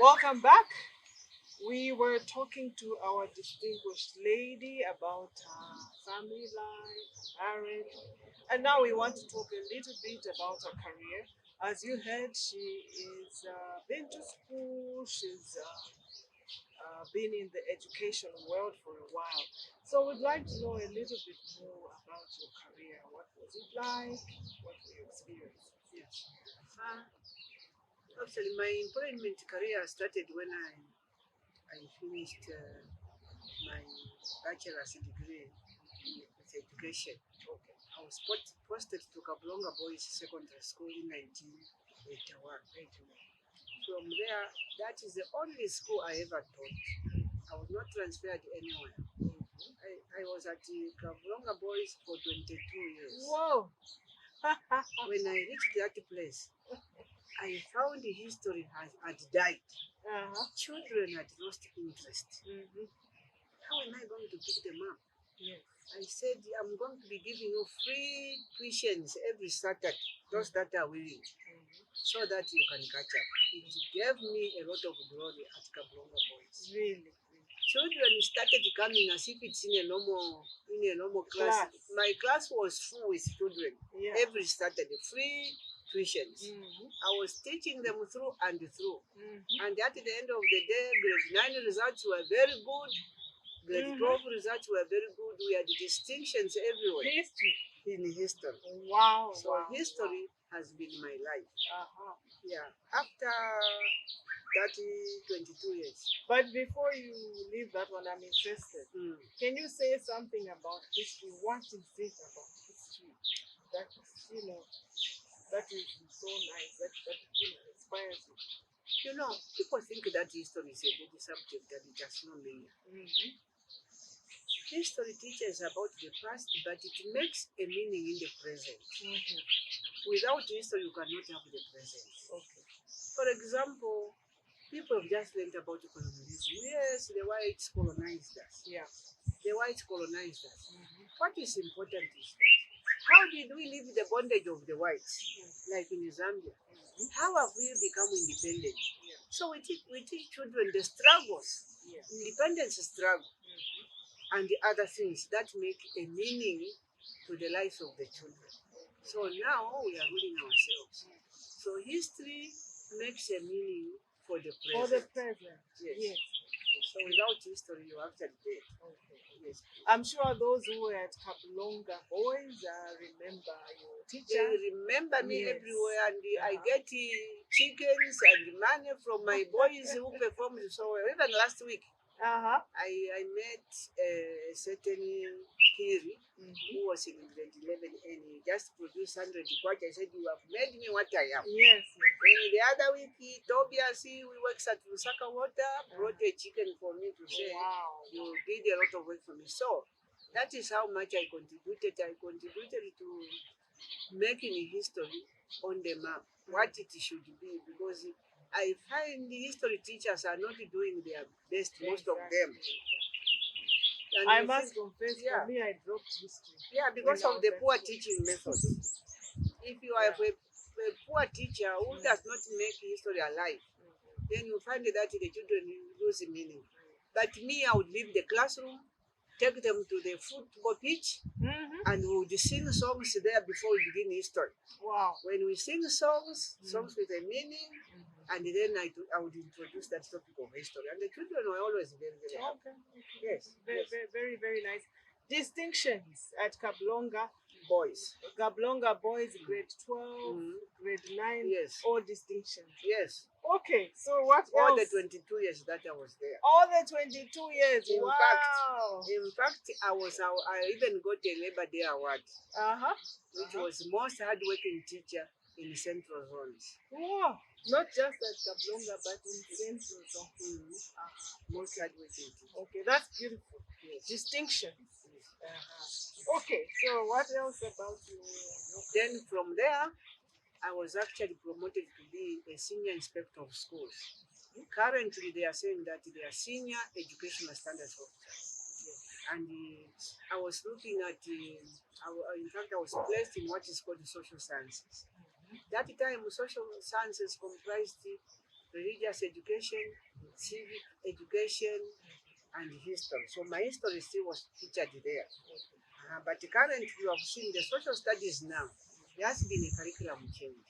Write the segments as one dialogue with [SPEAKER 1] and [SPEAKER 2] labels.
[SPEAKER 1] Welcome back. We were talking to our distinguished lady about her family life, marriage, and now we want to talk a little bit about her career. As you heard, she is been to school. She's been in the education world for a while. So we'd like to know a little bit more about your career. What was it like? What were your experiences? Yes.
[SPEAKER 2] Uh, Actually, my employment career started when I finished my bachelor's degree with education.
[SPEAKER 1] Okay.
[SPEAKER 2] I was posted to Kablonga Boys Secondary School in 1981.
[SPEAKER 1] 81.
[SPEAKER 2] From there, that is the only school I ever taught. I was not transferred anywhere. I was at the Kablonga Boys for 22 years.
[SPEAKER 1] Whoa.
[SPEAKER 2] When I reached that place, I found the history had died. Children had lost interest. How am I going to pick them up?
[SPEAKER 1] Yes.
[SPEAKER 2] I said, I'm going to be giving you free tuitions every Saturday, those that are willing, so that you can catch up. It gave me a lot of glory at Kablonga Boys.
[SPEAKER 1] Really?
[SPEAKER 2] Children started coming as if it's in a normal class. My class was full with children.
[SPEAKER 1] Yeah.
[SPEAKER 2] Every Saturday, free tuitions. I was teaching them through and through. And at the end of the day, grade 9 results were very good. Grade 12 results were very good. We had distinctions everywhere.
[SPEAKER 1] History.
[SPEAKER 2] In history.
[SPEAKER 1] Wow.
[SPEAKER 2] So history has been my life. Yeah. After 22 years.
[SPEAKER 1] But before you leave that one, I'm interested. Can you say something about history? What is it about history that that is so nice, that inspires you?
[SPEAKER 2] People think that history is a good subject and it has no meaning. History teaches about the past, but it makes a meaning in the present. Without history, you cannot have the present.
[SPEAKER 1] Okay.
[SPEAKER 2] For example, people have just learned about colonialism. Yes, the whites colonized us.
[SPEAKER 1] Yeah.
[SPEAKER 2] The whites colonized us. What is important is that how did we leave the bondage of the whites, like in Zambia? How have we become independent?
[SPEAKER 1] Yeah.
[SPEAKER 2] So we teach children the struggles, independence struggle, and the other things that make a meaning to the lives of the children. So now we are ruling ourselves. So history makes a meaning for the present.
[SPEAKER 1] For the present.
[SPEAKER 2] Yes. So without history, you have to dead.
[SPEAKER 1] Okay.
[SPEAKER 2] Yes.
[SPEAKER 1] I'm sure those who were at Kablonga Boys remember your teacher.
[SPEAKER 2] They remember me everywhere, and I get chickens and money from my boys who performed so well. Even last week, I met a certain Kiri who was in grade 11 and he just produced 100 kwacha. I said, you have made me what I am.
[SPEAKER 1] Yes.
[SPEAKER 2] And the other week, Tobias, who works at Lusaka Water, brought a chicken for me to say,
[SPEAKER 1] wow,
[SPEAKER 2] you did a lot of work for me. So that is how much I contributed. I contributed to making history on the map, what it should be, because I find the history teachers are not doing their best, most of them.
[SPEAKER 1] And I must confess, for me, I dropped history.
[SPEAKER 2] Yeah, because of the poor teaching methods. If you are a poor teacher who does not make history alive, then you find that the children lose meaning. But me, I would leave the classroom, take them to the football pitch, and we would sing songs there before we begin history.
[SPEAKER 1] Wow.
[SPEAKER 2] When we sing songs with a meaning, and then I would introduce that topic of history. And the children were always very, very happy. Yes.
[SPEAKER 1] Very, very nice. Distinctions at Kablonga
[SPEAKER 2] Boys.
[SPEAKER 1] Kablonga Boys, grade 12, grade 9,
[SPEAKER 2] yes,
[SPEAKER 1] all distinctions.
[SPEAKER 2] Yes.
[SPEAKER 1] Okay, so what
[SPEAKER 2] all
[SPEAKER 1] else?
[SPEAKER 2] the 22 years that I was there.
[SPEAKER 1] All the 22 years.
[SPEAKER 2] In fact, I even got a Labor Day award, which was most hardworking teacher in Central Zones.
[SPEAKER 1] Wow. Not just at Kablonga, but in Central Zones.
[SPEAKER 2] Most hardworking teacher.
[SPEAKER 1] Okay, that's beautiful. Yes. Distinctions. Okay, so what else about you?
[SPEAKER 2] Then from there, I was actually promoted to be a senior inspector of schools. Currently, they are saying that they are senior educational standards officers. And I was looking at, in fact, I was placed in what is called the social sciences. That time, social sciences comprised religious education, civic education, and history. So my history still was featured there. But currently, you have seen the social studies now. There has been a curriculum change.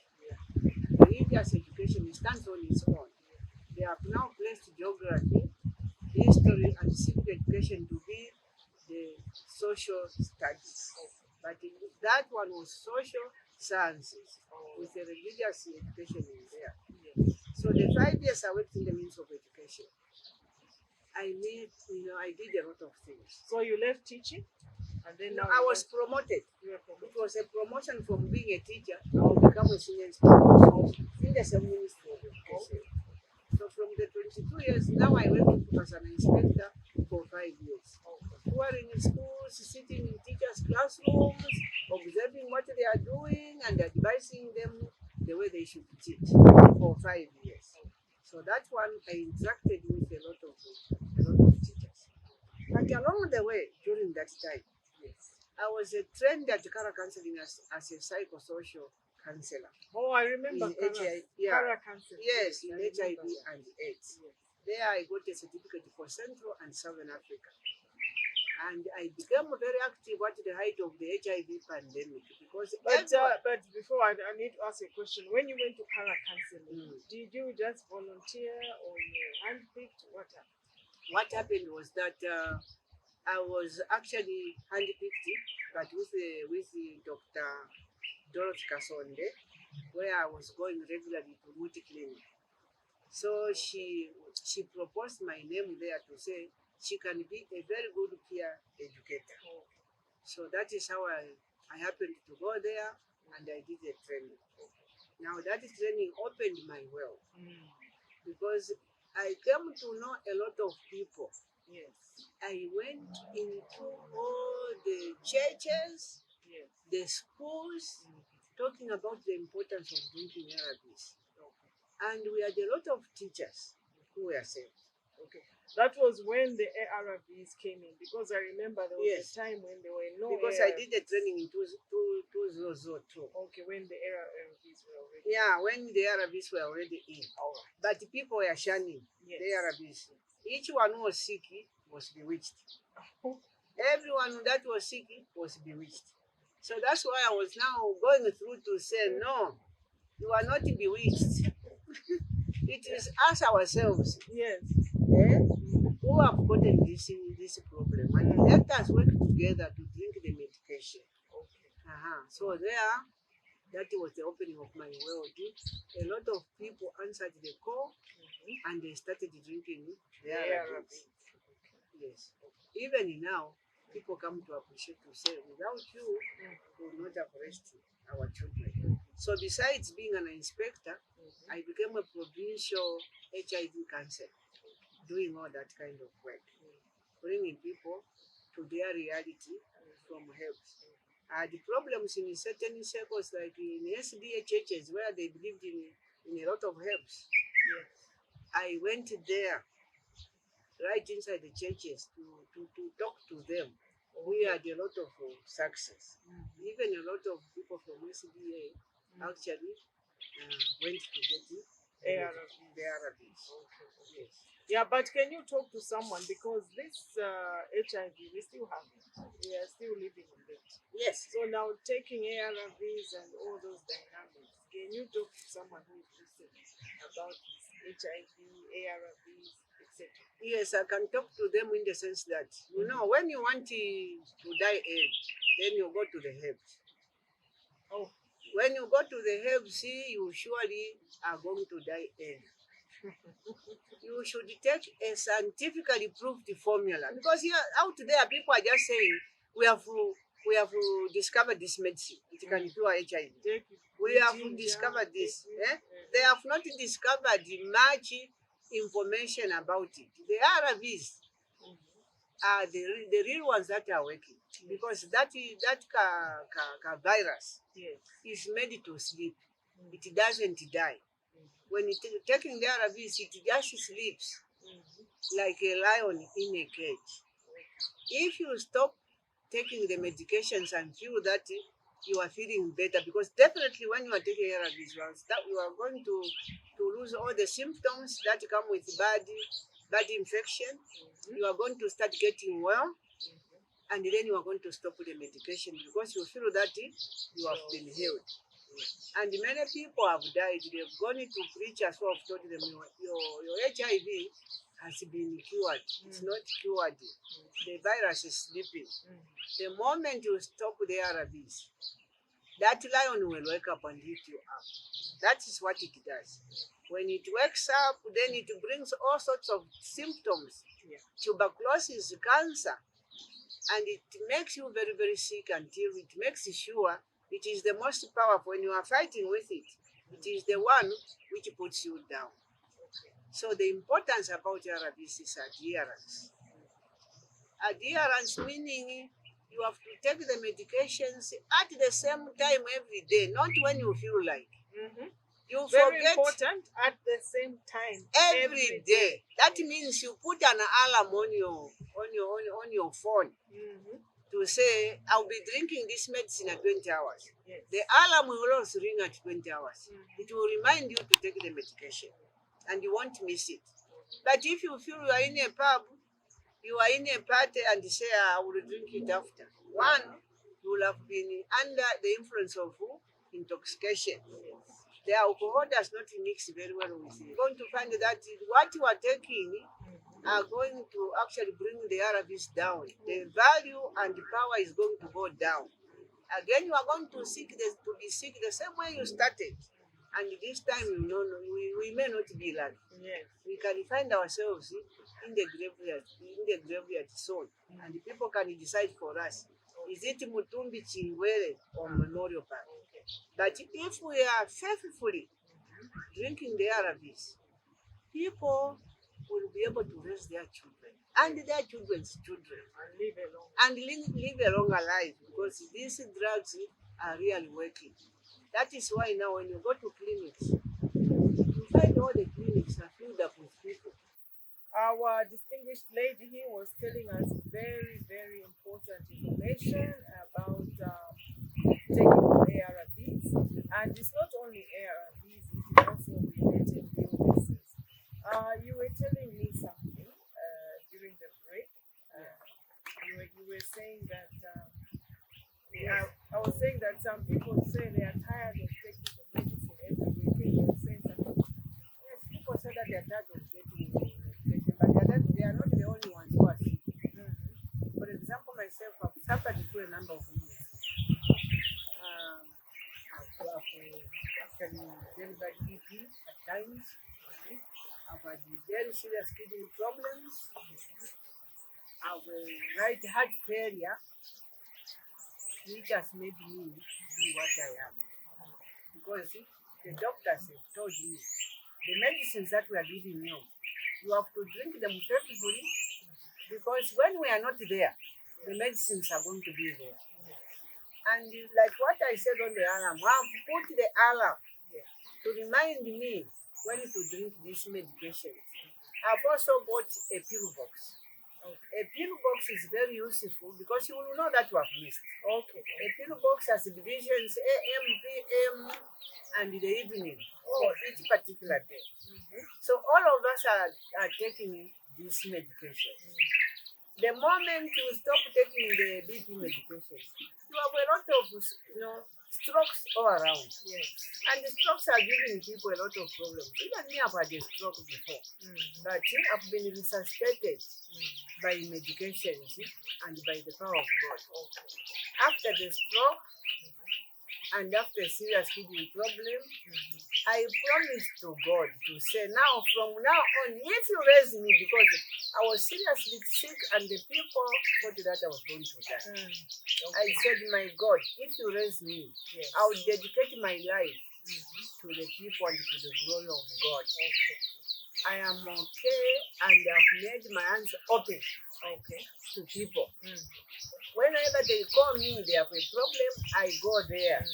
[SPEAKER 2] Religious education stands on its own. They have now placed geography, history, and civic education to be the social studies. But that one was social sciences with the religious education in there. So the 5 years I worked in the means of education, I did a lot of things.
[SPEAKER 1] So you left teaching, and then now
[SPEAKER 2] I was promoted.
[SPEAKER 1] you were promoted.
[SPEAKER 2] It was a promotion from being a teacher to become a senior instructor in the same ministry of education. So from the 22 years, now I work as an inspector for 5 years. Touring in schools, sitting in teachers' classrooms, observing what they are doing and advising them the way they should teach for 5 years. So that one I interacted with a lot of teachers. But along the way, during that time, I was trained at Kara Counseling as a psychosocial counselor.
[SPEAKER 1] Oh, I remember
[SPEAKER 2] in HIV,
[SPEAKER 1] Kara Counseling.
[SPEAKER 2] Yes, in
[SPEAKER 1] I
[SPEAKER 2] HIV
[SPEAKER 1] remember.
[SPEAKER 2] and AIDS. There I got a certificate for Central and Southern Africa. And I became very active at the height of the HIV pandemic because
[SPEAKER 1] but before I need to ask a question. When you went to Kara Counseling, did you just volunteer or you were handpicked? What happened?
[SPEAKER 2] What happened was that I was actually handpicked, but with Dr. Dorothy Kasonde, where I was going regularly to multi-clinic. So she proposed my name there to say she can be a very good peer educator. So that is how I happened to go there and I did the training. Now that training opened my world because I came to know a lot of people.
[SPEAKER 1] Yes.
[SPEAKER 2] I went into all the churches, the schools, talking about the importance of drinking ARVs. And we had a lot of teachers who were saved.
[SPEAKER 1] Okay. That was when the ARVs came in, because I remember there was a time when there were no
[SPEAKER 2] because
[SPEAKER 1] ARVs.
[SPEAKER 2] I did the training in 2002.
[SPEAKER 1] Okay, when the ARVs were already
[SPEAKER 2] when the ARVs were already in.
[SPEAKER 1] All right.
[SPEAKER 2] But people were shunning the ARVs. Each one who was sick was bewitched. Everyone that was sick was bewitched. So that's why I was now going through to say, no, you are not bewitched. It is us ourselves.
[SPEAKER 1] Yes.
[SPEAKER 2] Who have gotten this problem. And let us work together to drink the medication. Okay. So there, that was the opening of my world. A lot of people answered the call and they started drinking the ARVs. Yes. Even now, people come to appreciate to say, without you, we would not have raised our children. So besides being an inspector, I became a provincial HIV counselor, doing all that kind of work, bringing people to their reality from herbs. The problems in certain circles, like in SDA churches, where they believed in a lot of herbs, I went there, right inside the churches, to talk to them. We had a lot of success. Even a lot of people from SDA actually went to get the ARVs.
[SPEAKER 1] Okay. Yes. Yeah, but can you talk to someone, because this HIV, we still have it. We are still living with it.
[SPEAKER 2] Yes.
[SPEAKER 1] So now taking ARVs and all those dynamics, can you talk to someone who is listening about HIV, ARVs, etc.?
[SPEAKER 2] Yes, I can talk to them in the sense that, when you want to die AIDS, then you go to the herbs.
[SPEAKER 1] Oh. When
[SPEAKER 2] you go to the herbs, you surely are going to die AIDS. You should take a scientifically proved formula, because here out there people are just saying we have discovered this medicine, it can cure HIV. We have discovered this. They have not discovered much information about it. The ARVs are the real ones that are working, because that virus is made to sleep. It doesn't die. When it's taking the ARVs, it just sleeps like a lion in a cage. If you stop taking the medications and feel that you are feeling better, because definitely when you are taking ARVs, you are going to lose all the symptoms that come with bad infection. You are going to start getting well, and then you are going to stop the medication because you feel that you have been healed. And many people have died. They've gone to preachers who have told them your HIV has been cured. It's not cured. The virus is sleeping. The moment you stop the ARVs, that lion will wake up and eat you up. That is what it does. When it wakes up, then it brings all sorts of symptoms. Tuberculosis, cancer, and it makes you very, very sick until it makes sure it is the most powerful. When you are fighting with it, it is the one which puts you down. So the importance about ARVs is adherence. Adherence meaning you have to take the medications at the same time every day, not when you feel like. You
[SPEAKER 1] Very
[SPEAKER 2] forget
[SPEAKER 1] important, at the same time
[SPEAKER 2] every day. That means you put an alarm on your phone to say, I'll be drinking this medicine at 20 hours.
[SPEAKER 1] Yes.
[SPEAKER 2] The alarm will also ring at 20 hours. It will remind you to take the medication, and you won't miss it. But if you feel you are in a pub, you are in a party, and you say, I will drink it after. One, you will have been under the influence of intoxication. The alcohol does not mix very well with it. You're going to find that what you are taking are going to actually bring the ARVs down. The value and the power is going to go down. Again, you are going to be sick the same way you started. And this time, we may not be like.
[SPEAKER 1] Yes.
[SPEAKER 2] We can find ourselves in the graveyard soon. And the people can decide for us. Is it Mutumbi Chingwere or Memorial Park? But if we are faithfully drinking the ARVs, people will be able to raise their children and their children's children
[SPEAKER 1] And live
[SPEAKER 2] live a longer life, because these drugs are really working. That is why now when you go to clinics, you find all the clinics are filled up with people.
[SPEAKER 1] Our distinguished lady here was telling us very, very important information about taking ARVs. And it's not only ARVs, it is also related illnesses. You were telling me something during the break. You were saying that I was saying that some people say they are tired of taking the medicine every week. You were saying something. Yes, people say that they are tired of taking medication, but they are not the only ones who are sick. For example, myself, I've suffered through a number of illnesses. I've actually very bad BP at times. I've had very serious kidney problems. I've right heart failure, which has made me be what I am. Because the doctors have told me the medicines that we are giving you, you have to drink them faithfully, because when we are not there, the medicines are going to be there. And like what I said on the alarm, I've put the alarm to remind me when to drink these medications. I've also bought a pill box. A pill box is very useful because you will know that you have missed. A pill box has divisions AM, PM, and the evening for each particular day. So all of us are taking these medications. The moment you stop taking the BP medication, you have a lot of strokes all around. Yes. And the strokes are giving people a lot of problems. Even me, I've had a stroke before. But I've been resuscitated by medications and by the power of God. After the stroke and after a serious kidney problem, I promised to God to say, now from now on, if you raise me, because I was seriously sick and the people thought that I was going to die. I said, my God, if you raise me, I will dedicate my life to the people and to the glory of God. I am okay, and I've made my hands open to people. Whenever they call me, they have a problem, I go there.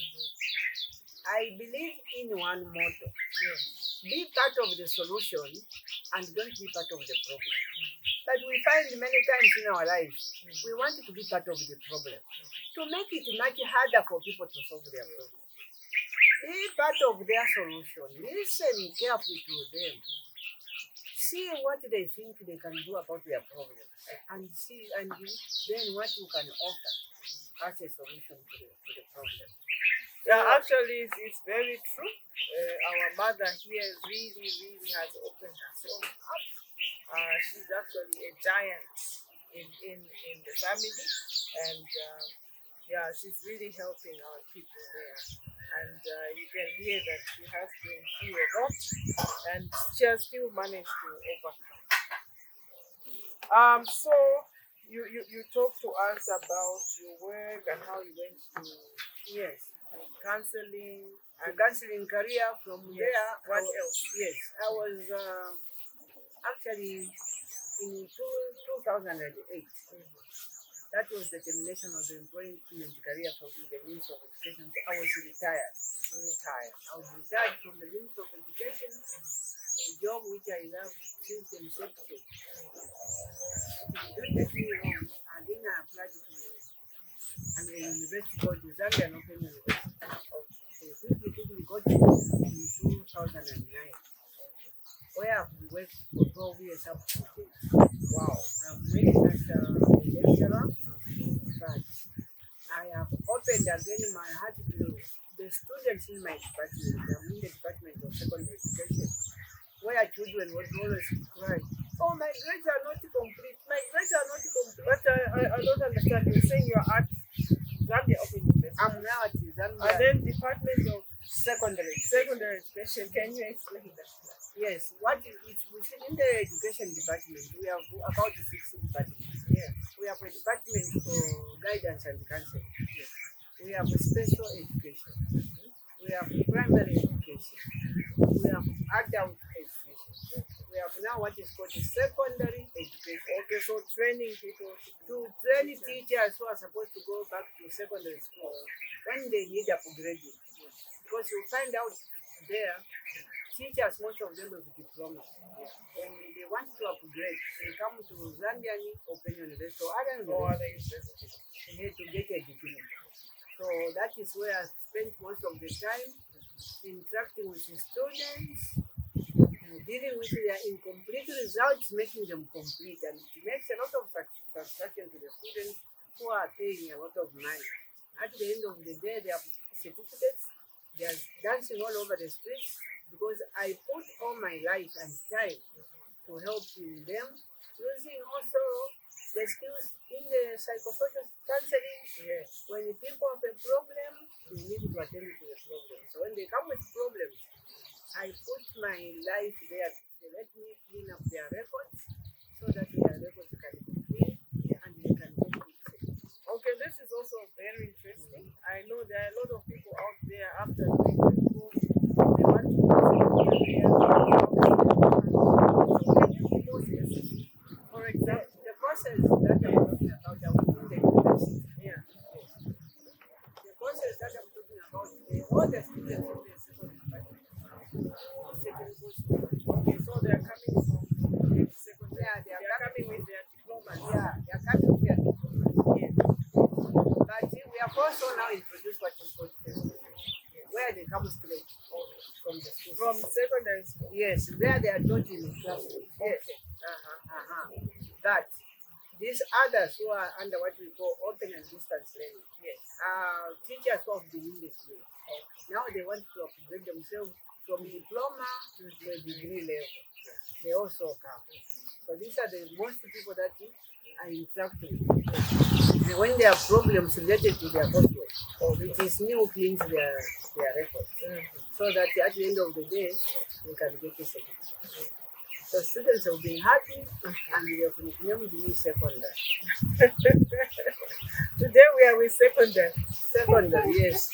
[SPEAKER 2] I believe in one motto.
[SPEAKER 1] Yes.
[SPEAKER 2] Be part of the solution and don't be part of the problem. But we find many times in our lives, we want to be part of the problem to make it much harder for people to solve their problem. Be part of their solution. Listen carefully to them. See what they think they can do about their problem, and then what you can offer as a solution to the problem.
[SPEAKER 1] Yeah, actually, it's very true. Our mother here really has opened herself up. She's actually a giant in the family, and yeah, she's really helping our people there. And you can hear that she has been through a lot, and she has still managed to overcome. So you talked to us about your work and how you went to
[SPEAKER 2] Yes,
[SPEAKER 1] counseling
[SPEAKER 2] the
[SPEAKER 1] and
[SPEAKER 2] counseling career from
[SPEAKER 1] yes.
[SPEAKER 2] there.
[SPEAKER 1] What else?
[SPEAKER 2] Yes, I was actually in 2008. That was the termination of the employment career from the Ministry of Education. So I was retired. I was retired from the Ministry of Education, a job which I loved since the inception. It took me long, and then I applied to a university called the Zambian Open University. So quickly got it in 2009, where I've worked for 12 years up to date. Wow. I'm working as a lecturer, but I have opened again my heart to the students in my department. I'm in the Department of Secondary Education, where children would always cry, "Oh, my grades are not complete. My grades are not complete."
[SPEAKER 1] But I don't understand. You're saying you're at Zambia Open University.
[SPEAKER 2] I'm now at Zambia.
[SPEAKER 1] And then Department of
[SPEAKER 2] Secondary
[SPEAKER 1] Education. Can you explain that?
[SPEAKER 2] Yes, it's within the education department. We have about 6 departments.
[SPEAKER 1] Yes.
[SPEAKER 2] We have a department for guidance and counseling. Yes. We have special education. We have primary education. We have adult education. We have now what is called secondary education.
[SPEAKER 1] Okay, so training people
[SPEAKER 2] to train teachers who are supposed to go back to secondary school when they need upgrading. Because you find out there, teachers, most of them have diplomas. When they want to upgrade, they come to Zambian Open University or other universities to get a degree. So that is where I spent most of the time interacting with the students, dealing with their incomplete results, making them complete. And it makes a lot of satisfaction to the students who are paying a lot of money. At the end of the day, they have certificates, they are dancing all over the streets, because I put all my life and time to help them, using also the skills in the psychosocial counseling.
[SPEAKER 1] Yes.
[SPEAKER 2] When people have a problem, you need to attend to the problem. So when they come with problems, I put my life there to let me clean up their records so that their records can be clean and they can get good.
[SPEAKER 1] Okay, this is also very interesting. I know there are a lot of people out there after doing the course, they want to for example,
[SPEAKER 2] the courses that I'm talking about are within the university.
[SPEAKER 1] Yeah.
[SPEAKER 2] The courses that I'm talking about, all the students in the secondary department.
[SPEAKER 1] Okay, so they're coming from secondary.
[SPEAKER 2] Yeah, they are
[SPEAKER 1] coming with their diplomas.
[SPEAKER 2] Yeah, they are coming with their diplomas.
[SPEAKER 1] Yes.
[SPEAKER 2] But we have also now introduced what is called where they come straight from the school.
[SPEAKER 1] From secondary school.
[SPEAKER 2] Yes, there they are taught in the classroom. Yes.
[SPEAKER 1] Okay.
[SPEAKER 2] But these others who are under what we call open and distance learning,
[SPEAKER 1] Yes.
[SPEAKER 2] teachers who have been in the school. Now they want to upgrade themselves from diploma to the degree level. They also come. So these are the most people that I interact with. And when there are problems related to their coursework, it is new cleans their records. So that at the end of the day, we can get a certificate. So students have been happy and they have named me secondary.
[SPEAKER 1] Today we are with secondary.
[SPEAKER 2] Secondary, yes.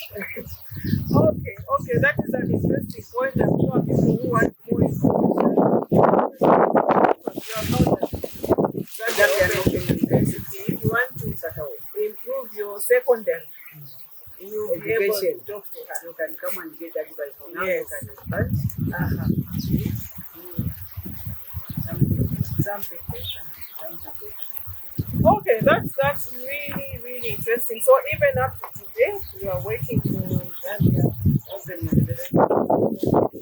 [SPEAKER 1] Okay, that is an interesting point. I'm sure people who want more information, if you want to improve your secondary, you will be able to talk to her.
[SPEAKER 2] You can come and get organized, but
[SPEAKER 1] Uh-huh.
[SPEAKER 2] something better.
[SPEAKER 1] Okay, that's really, really interesting. So even up to today, you are working for Zambia Open University.